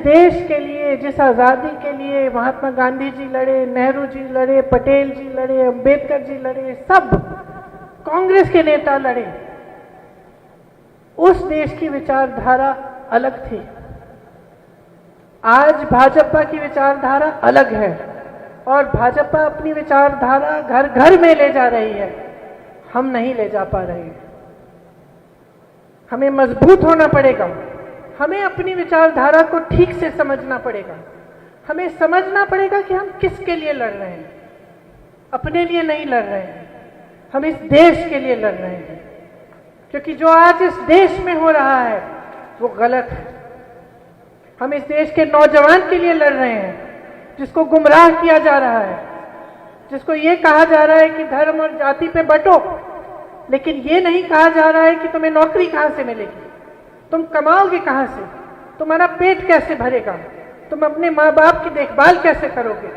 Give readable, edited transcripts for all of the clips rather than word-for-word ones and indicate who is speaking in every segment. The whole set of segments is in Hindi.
Speaker 1: देश के लिए, जिस आज़ादी के लिए महात्मा गांधी जी लड़े, नेहरू जी लड़े, पटेल जी लड़े, अंबेडकर जी लड़े, सब कांग्रेस के नेता लड़े, उस देश की विचारधारा अलग थी। आज भाजपा की विचारधारा अलग है और भाजपा अपनी विचारधारा घर घर में ले जा रही है। हम नहीं ले जा पा रहे हैं। हमें मजबूत होना पड़ेगा। हमें अपनी विचारधारा को ठीक से समझना पड़ेगा। हमें समझना पड़ेगा कि हम किसके लिए लड़ रहे हैं। अपने लिए नहीं लड़ रहे हैं, हम इस देश के लिए लड़ रहे हैं, क्योंकि जो आज इस देश में हो रहा है वो गलत है। हम इस देश के नौजवान के लिए लड़ रहे हैं, जिसको गुमराह किया जा रहा है, जिसको ये कहा जा रहा है कि धर्म और जाति पे बंटो, लेकिन ये नहीं कहा जा रहा है कि तुम्हें नौकरी कहां से मिलेगी, तुम कमाओगे कहां से, तुम्हारा पेट कैसे भरेगा, तुम अपने माँ बाप की देखभाल कैसे करोगे।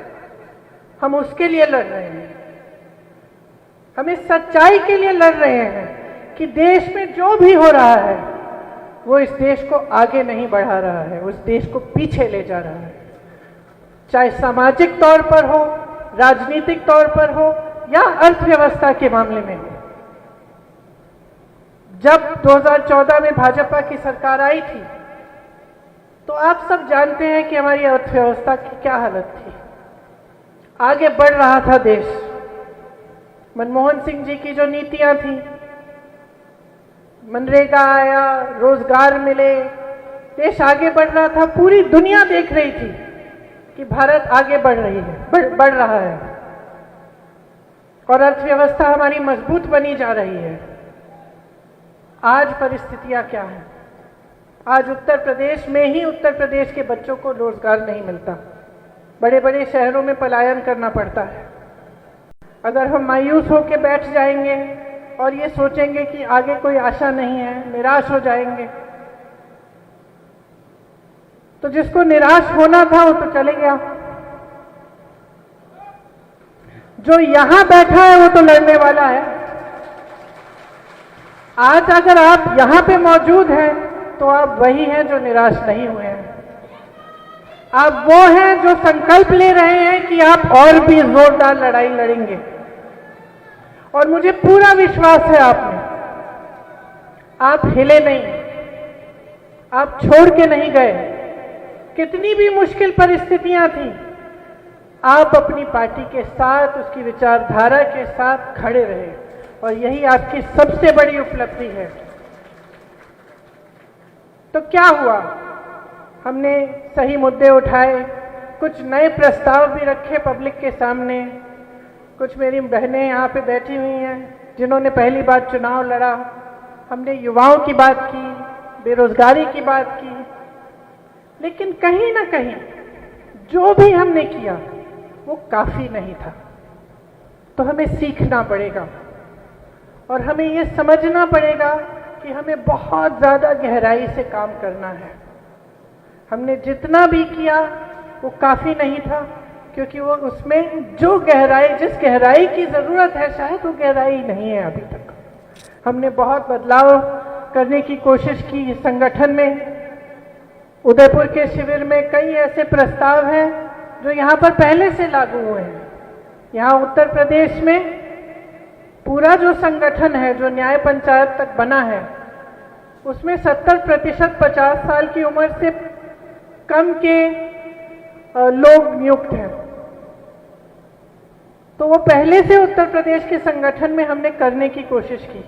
Speaker 1: हम उसके लिए लड़ रहे हैं। हम इस सच्चाई के लिए लड़ रहे हैं कि देश में जो भी हो रहा है वो इस देश को आगे नहीं बढ़ा रहा है, उस देश को पीछे ले जा रहा है। चाहे सामाजिक तौर पर हो, राजनीतिक तौर पर हो या अर्थव्यवस्था के मामले में हो। जब 2014 में भाजपा की सरकार आई थी तो आप सब जानते हैं कि हमारी अर्थव्यवस्था की क्या हालत थी। आगे बढ़ रहा था देश। मनमोहन सिंह जी की जो नीतियां थी, मनरेगा आया, रोजगार मिले, देश आगे बढ़ रहा था। पूरी दुनिया देख रही थी कि भारत आगे बढ़ रहा है और अर्थव्यवस्था हमारी मजबूत बनी जा रही है। आज परिस्थितियां क्या है? आज उत्तर प्रदेश में ही उत्तर प्रदेश के बच्चों को रोजगार नहीं मिलता। बड़े बड़े शहरों में पलायन करना पड़ता है। अगर हम मायूस होकर बैठ जाएंगे और ये सोचेंगे कि आगे कोई आशा नहीं है, निराश हो जाएंगे, तो जिसको निराश होना था वो तो चले गया। जो यहां बैठा है वो तो लड़ने वाला है। आज अगर आप यहां पे मौजूद हैं तो आप वही हैं जो निराश नहीं हुए हैं। आप वो हैं जो संकल्प ले रहे हैं कि आप और भी जोरदार लड़ाई लड़ेंगे। और मुझे पूरा विश्वास है आप में। आप हिले नहीं, आप छोड़ के नहीं गए। कितनी भी मुश्किल परिस्थितियां थी, आप अपनी पार्टी के साथ, उसकी विचारधारा के साथ खड़े रहे और यही आपकी सबसे बड़ी उपलब्धि है। तो क्या हुआ? हमने सही मुद्दे उठाए, कुछ नए प्रस्ताव भी रखे पब्लिक के सामने। कुछ मेरी बहनें यहाँ पे बैठी हुई हैं जिन्होंने पहली बार चुनाव लड़ा। हमने युवाओं की बात की, बेरोजगारी की बात की, लेकिन कहीं ना कहीं जो भी हमने किया वो काफी नहीं था। तो हमें सीखना पड़ेगा और हमें ये समझना पड़ेगा कि हमें बहुत ज्यादा गहराई से काम करना है। हमने जितना भी किया वो काफी नहीं था, क्योंकि वो उसमें जो गहराई, जिस गहराई की जरूरत है, शायद वो गहराई नहीं है अभी तक। हमने बहुत बदलाव करने की कोशिश की संगठन में। उदयपुर के शिविर में कई ऐसे प्रस्ताव हैं जो यहाँ पर पहले से लागू हुए हैं। यहाँ उत्तर प्रदेश में पूरा जो संगठन है, जो न्याय पंचायत तक बना है, उसमें 70% 50 साल की उम्र से कम के लोग नियुक्त हैं। तो वो पहले से उत्तर प्रदेश के संगठन में हमने करने की कोशिश की।